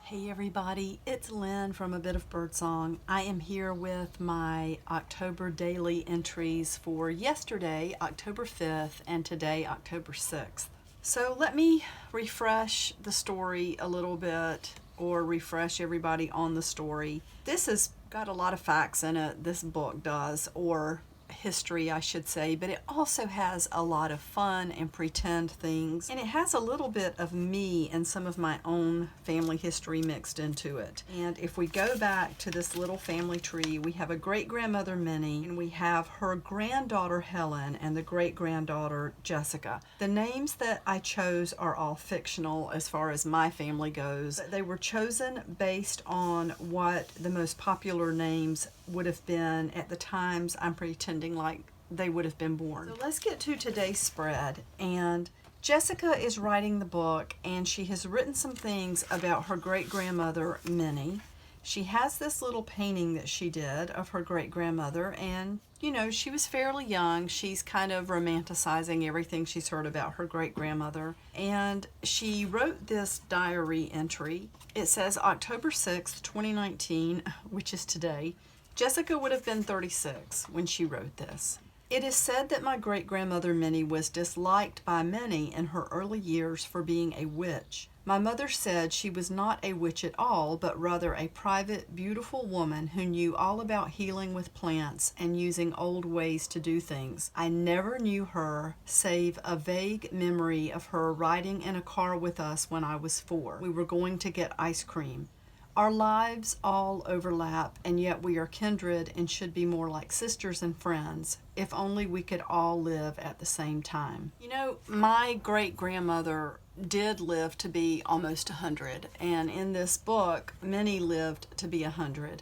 Hey everybody, it's Lynn from A Bit of Birdsong. I am here with my October daily entries for yesterday, October 5th, and today, October 6th. So let me refresh the story a little bit, or refresh everybody on the story. This has got a lot of facts in it, this book does, or history I should say, but it also has a lot of fun and pretend things, and it has a little bit of me and some of my own family history mixed into it. And if we go back to this little family tree, we have a great-grandmother Minnie, and we have her granddaughter Helen and the great-granddaughter Jessica. The names that I chose are all fictional as far as my family goes. They were chosen based on what the most popular names would have been at the times I'm pretending like they would have been born. So let's get to today's spread. And Jessica is writing the book, and she has written some things about her great-grandmother Minnie. She has this little painting that she did of her great-grandmother, and you know, she was fairly young. She's kind of romanticizing everything she's heard about her great-grandmother. And she wrote this diary entry. It says October 6th, 2019, which is today. Jessica would have been 36 when she wrote this. It is said that my great-grandmother Minnie was disliked by many in her early years for being a witch. My mother said she was not a witch at all, but rather a private, beautiful woman who knew all about healing with plants and using old ways to do things. I never knew her, save a vague memory of her riding in a car with us when I was 4. We were going to get ice cream. Our lives all overlap, and yet we are kindred and should be more like sisters and friends, if only we could all live at the same time. You know, my great-grandmother did live to be almost 100, and in this book, Minnie lived to be 100.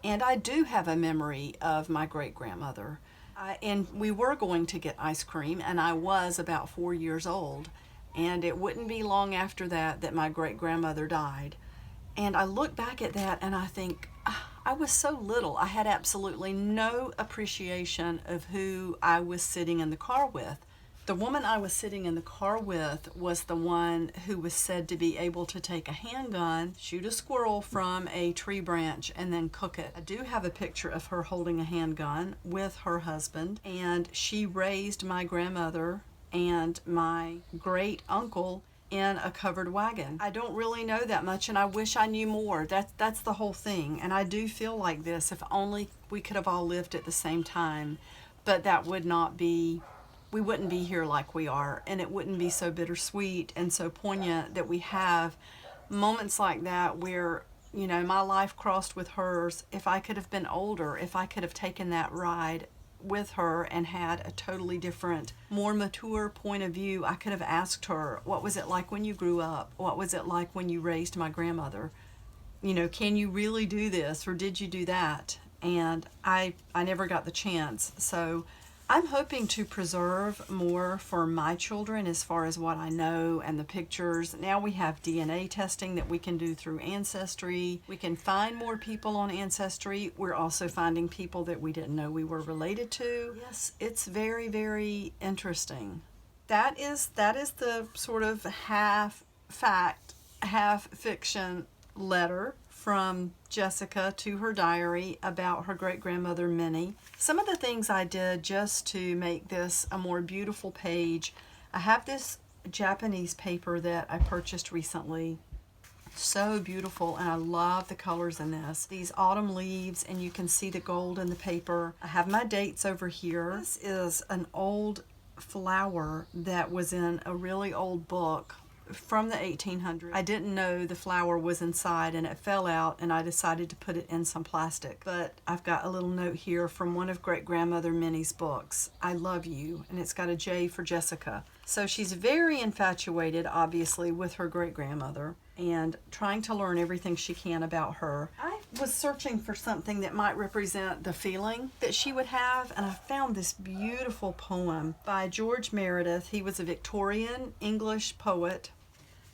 And I do have a memory of my great-grandmother. And we were going to get ice cream, and I was about 4 years old. And it wouldn't be long after that that my great-grandmother died. And I look back at that and I think, I was so little. I had absolutely no appreciation of who I was sitting in the car with. The woman I was sitting in the car with was the one who was said to be able to take a handgun, shoot a squirrel from a tree branch, and then cook it. I do have a picture of her holding a handgun with her husband, and she raised my grandmother and my great uncle in a covered wagon. I don't really know that much, and I wish I knew more. That's the whole thing. And I do feel like this, if only we could have all lived at the same time, but that would not be, we wouldn't be here like we are, and it wouldn't be so bittersweet and so poignant that we have moments like that where, you know, my life crossed with hers. If I could have been older, if I could have taken that ride with her and had a totally different, more mature point of view, I could have asked her, what was it like when you grew up? What was it like when you raised my grandmother? You know, can you really do this, or did you do that? And I never got the chance. So I'm hoping to preserve more for my children as far as what I know and the pictures. Now we have DNA testing that we can do through Ancestry. We can find more people on Ancestry. We're also finding people that we didn't know we were related to. Yes, it's very, very interesting. That is the sort of half fact, half fiction letter from Jessica to her diary about her great-grandmother Minnie. Some of the things I did just to make this a more beautiful page, I have this Japanese paper that I purchased recently. So beautiful, and I love the colors in this. These autumn leaves, and you can see the gold in the paper. I have my dates over here. This is an old flower that was in a really old book from the 1800s. I didn't know the flower was inside, and it fell out, and I decided to put it in some plastic. But I've got a little note here from one of great-grandmother Minnie's books. I love you, and it's got a J for Jessica. So she's very infatuated, obviously, with her great-grandmother and trying to learn everything she can about her. I was searching for something that might represent the feeling that she would have, and I found this beautiful poem by George Meredith. He was a Victorian English poet.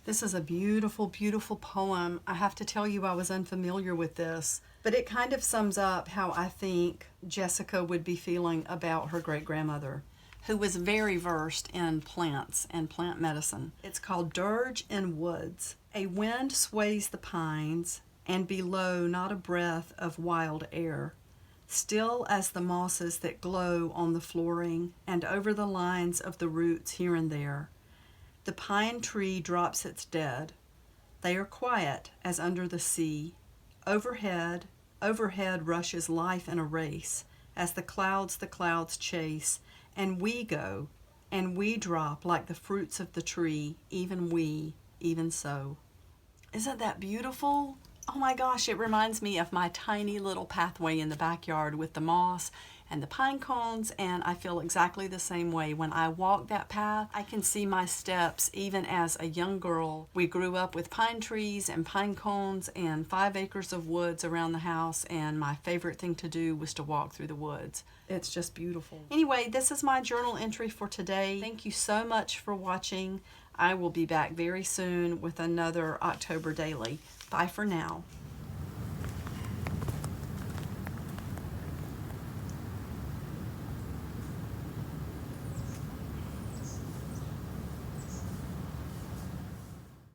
This is a beautiful, beautiful poem. I have to tell you, I was unfamiliar with this, but it kind of sums up how I think Jessica would be feeling about her great-grandmother, who was very versed in plants and plant medicine. It's called Dirge in Woods. A wind sways the pines, and below not a breath of wild air. Still as the mosses that glow on the flooring and over the lines of the roots here and there. The pine tree drops its dead. They are quiet as under the sea. Overhead rushes life in a race, as the clouds chase, and we go, and we drop like the fruits of the tree, even we, even so. Isn't that beautiful? Oh my gosh, it reminds me of my tiny little pathway in the backyard with the moss and the pine cones, and I feel exactly the same way. When I walk that path, I can see my steps even as a young girl. We grew up with pine trees and pine cones and 5 acres of woods around the house, and my favorite thing to do was to walk through the woods. It's just beautiful. Anyway, this is my journal entry for today. Thank you so much for watching. I will be back very soon with another October Daily. Bye for now.